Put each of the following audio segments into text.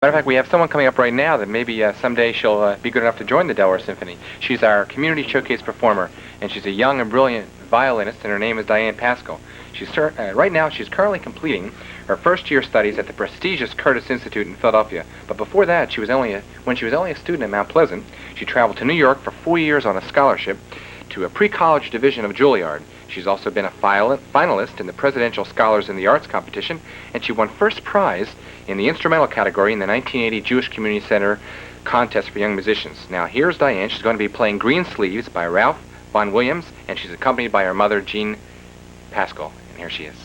Matter of fact, we have someone coming up right now that maybe someday she'll be good enough to join the Delaware Symphony. She's our community showcase performer, and she's a young and brilliant violinist, and her name is Diane Pascal. Right now, she's currently completing her first-year studies at the prestigious Curtis Institute in Philadelphia. But before that, when she was only a student at Mount Pleasant, she traveled to New York for 4 years on a scholarship to a pre-college division of Juilliard. She's also been a finalist in the Presidential Scholars in the Arts competition, and she won first prize in the instrumental category in the 1980 Jewish Community Center contest for young musicians. Now here's Diane. She's going to be playing Green Sleeves by Ralph Vaughan Williams, and she's accompanied by her mother, Jean Pascal. And here she is.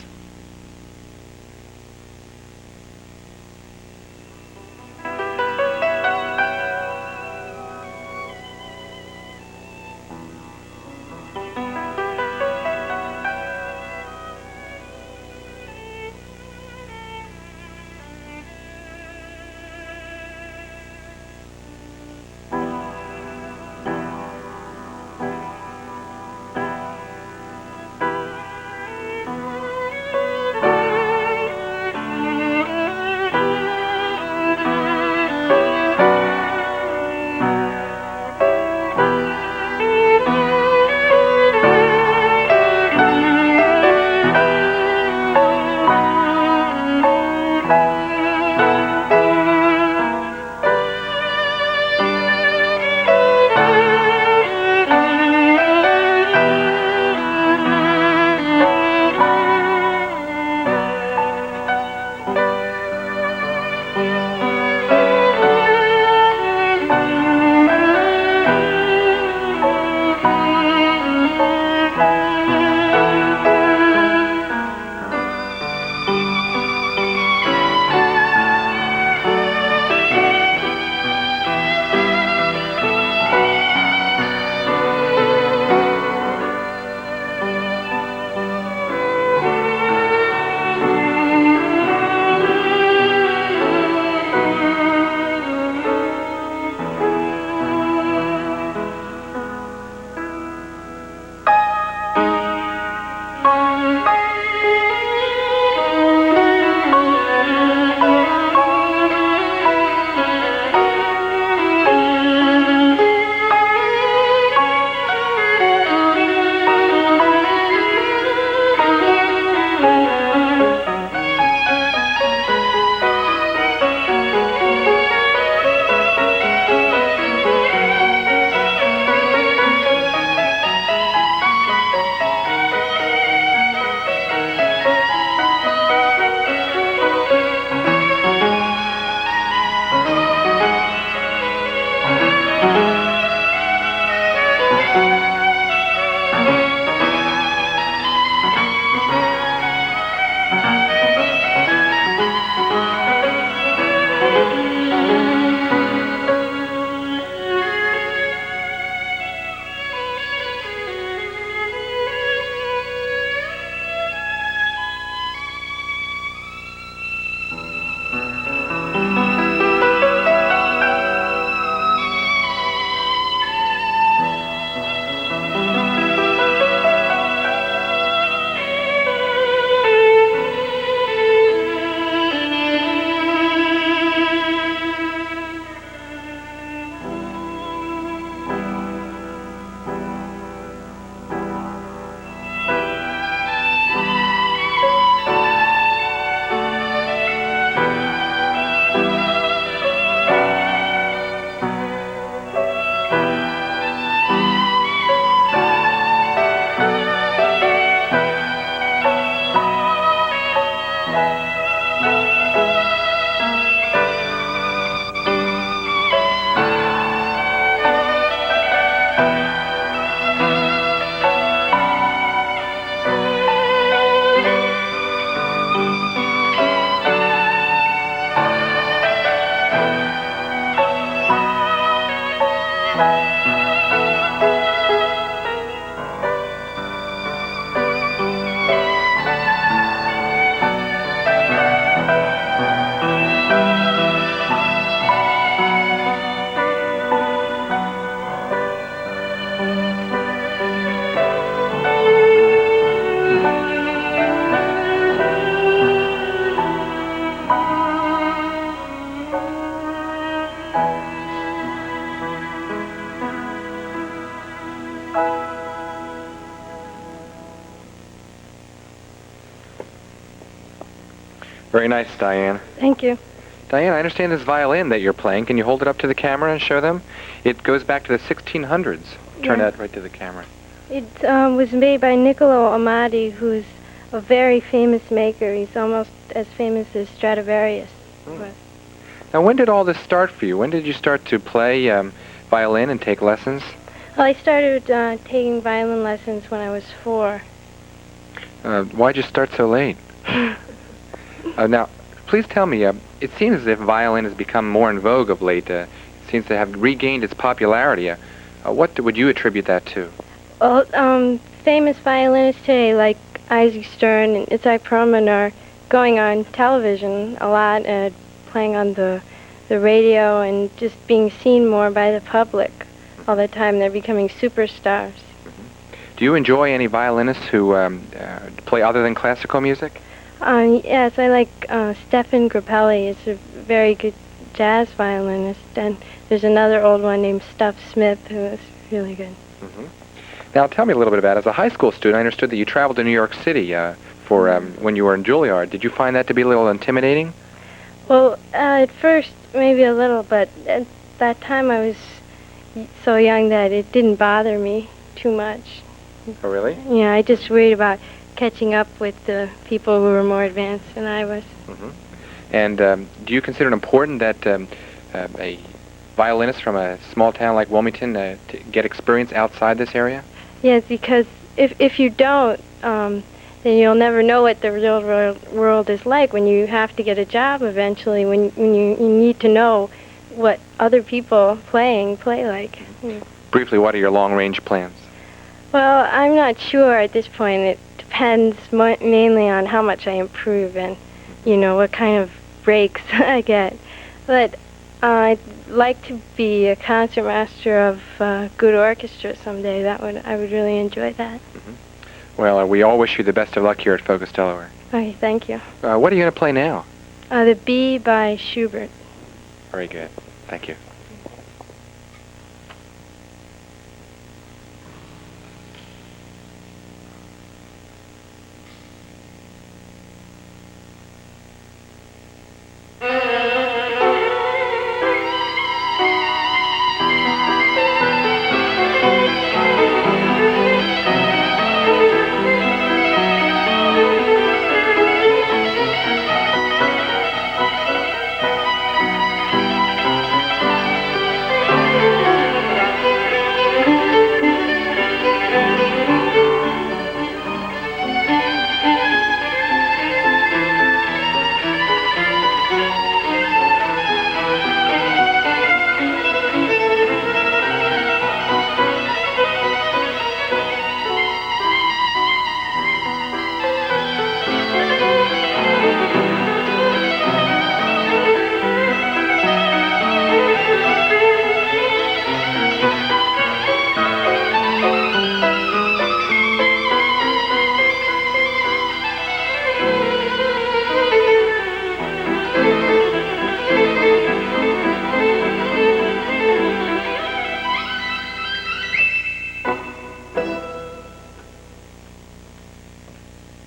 Very nice, Diane. Thank you. Diane, I understand this violin that you're playing. Can you hold it up to the camera and show them? It goes back to the 1600s. Turn that right to the camera. It was made by Niccolo Amati, who's a very famous maker. He's almost as famous as Stradivarius. Now, when did all this start for you? When did you start to play violin and take lessons? Well, I started taking violin lessons when I was 4. Why'd you start so late? Now, please tell me, it seems as if violin has become more in vogue of late. It seems to have regained its popularity. What would you attribute that to? Well, famous violinists today, like Isaac Stern and Itzhak Perlman, are going on television a lot, playing on the radio, and just being seen more by the public all the time. They're becoming superstars. Do you enjoy any violinists who play other than classical music? Yes, I like Stefan Grappelli. He's a very good jazz violinist, and there's another old one named Stuff Smith who is really good. Now, tell me a little bit about it. As a high school student, I understood that you traveled to New York City for when you were in Juilliard. Did you find that to be a little intimidating? Well, at first, maybe a little, but at that time I was so young that it didn't bother me too much. Oh, really? Yeah, I just worried about catching up with the people who were more advanced than I was. And do you consider it important that a violinist from a small town like Wilmington to get experience outside this area? Yes, because if you don't, then you'll never know what the real world is like when you have to get a job eventually, when you need to know what other people play like. Briefly, what are your long-range plans? Well, I'm not sure at this point. It depends mainly on how much I improve and, what kind of breaks I get. But I'd like to be a concertmaster of a good orchestra someday. I would really enjoy that. Well, we all wish you the best of luck here at Focus, Delaware. Okay, thank you. What are you going to play now? The Bee by Schubert. Very good. Thank you.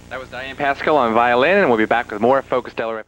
That was Diane Pascal on violin, and we'll be back with more Focus Delaware.